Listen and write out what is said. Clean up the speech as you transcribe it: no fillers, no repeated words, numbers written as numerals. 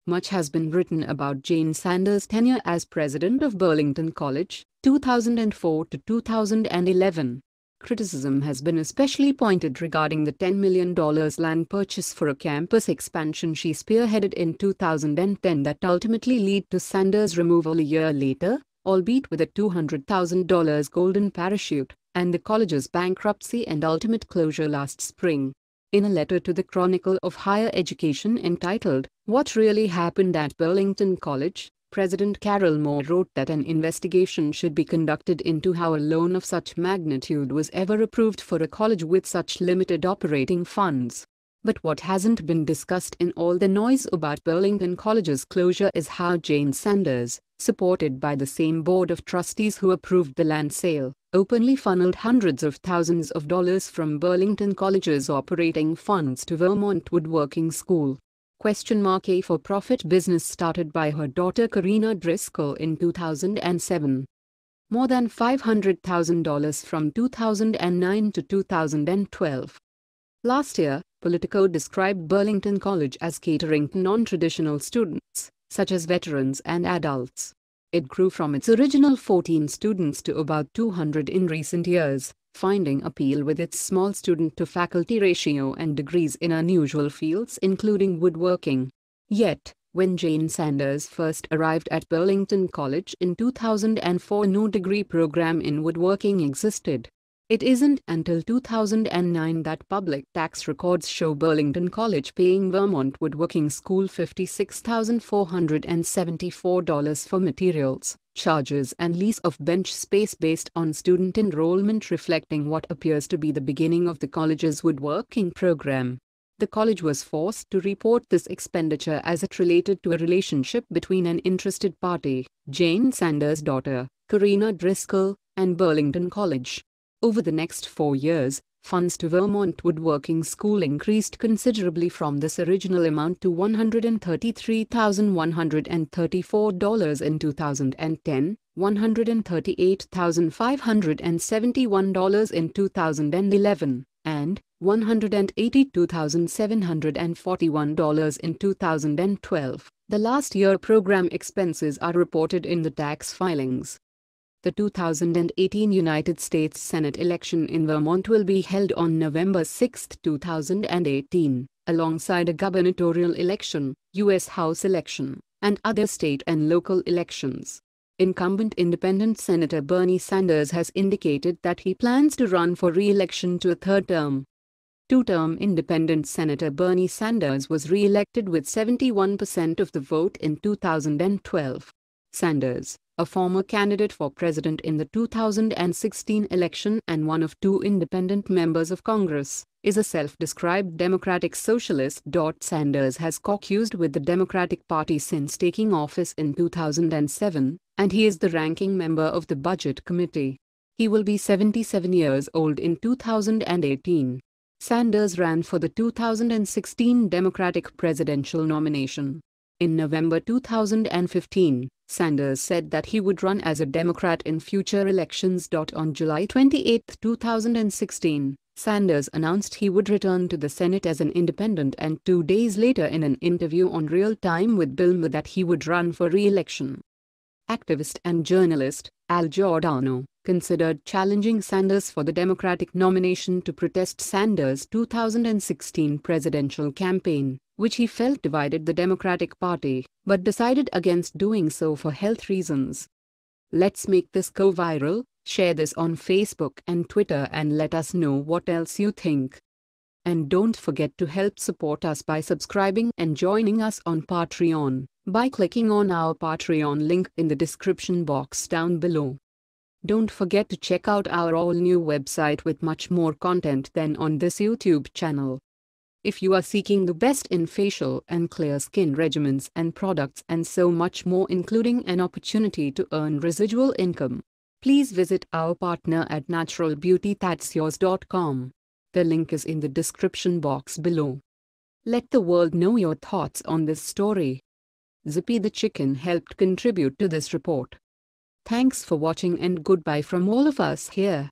Much has been written about Jane Sanders' tenure as president of Burlington College, 2004 to 2011. Criticism has been especially pointed regarding the $10 million land purchase for a campus expansion she spearheaded in 2010 that ultimately led to Sanders' removal a year later, albeit with a $200,000 golden parachute, and the college's bankruptcy and ultimate closure last spring. In a letter to the Chronicle of Higher Education entitled, "What Really Happened at Burlington College?" President Carol Moore wrote that an investigation should be conducted into how a loan of such magnitude was ever approved for a college with such limited operating funds. But what hasn't been discussed in all the noise about Burlington College's closure is how Jane Sanders, supported by the same board of trustees who approved the land sale, openly funneled hundreds of thousands of dollars from Burlington College's operating funds to Vermont Woodworking School. A for-profit business started by her daughter Karina Driscoll in 2007. More than $500,000 from 2009 to 2012. Last year, Politico described Burlington College as catering to non-traditional students, such as veterans and adults. It grew from its original 14 students to about 200 in recent years, finding appeal with its small student-to-faculty ratio and degrees in unusual fields including woodworking. Yet, when Jane Sanders first arrived at Burlington College in 2004, no degree program in woodworking existed. It isn't until 2009 that public tax records show Burlington College paying Vermont Woodworking School $56,474 for materials, charges and lease of bench space based on student enrollment, reflecting what appears to be the beginning of the college's woodworking program. The college was forced to report this expenditure as it related to a relationship between an interested party, Jane Sanders' daughter, Karina Driscoll, and Burlington College. Over the next 4 years, funds to Vermont Woodworking School increased considerably from this original amount to $133,134 in 2010, $138,571 in 2011, and $182,741 in 2012. The last year program expenses are reported in the tax filings. The 2018 United States Senate election in Vermont will be held on November 6, 2018, alongside a gubernatorial election, U.S. House election, and other state and local elections. Incumbent independent Senator Bernie Sanders has indicated that he plans to run for re-election to a third term. Two-term independent Senator Bernie Sanders was re-elected with 71% of the vote in 2012. Sanders, a former candidate for president in the 2016 election and one of 2 independent members of Congress, is a self-described democratic socialist. Sanders has caucused with the Democratic Party since taking office in 2007, and he is the ranking member of the Budget Committee. He will be 77 years old in 2018. Sanders ran for the 2016 Democratic presidential nomination. In November 2015, Sanders said that he would run as a Democrat in future elections. On July 28, 2016, Sanders announced he would return to the Senate as an independent, and 2 days later in an interview on Real Time with Bill Maher that he would run for re-election. Activist and journalist, Al Giordano, considered challenging Sanders for the Democratic nomination to protest Sanders' 2016 presidential campaign, which he felt divided the Democratic Party, but decided against doing so for health reasons. Let's make this go viral. Share this on Facebook and Twitter and let us know what else you think. And don't forget to help support us by subscribing and joining us on Patreon by clicking on our Patreon link in the description box down below. Don't forget to check out our all-new website with much more content than on this YouTube channel. If you are seeking the best in facial and clear skin regimens and products and so much more, including an opportunity to earn residual income, please visit our partner at naturalbeauty.com. The link is in the description box below. Let the world know your thoughts on this story. Zippy the Chicken helped contribute to this report. Thanks for watching and goodbye from all of us here.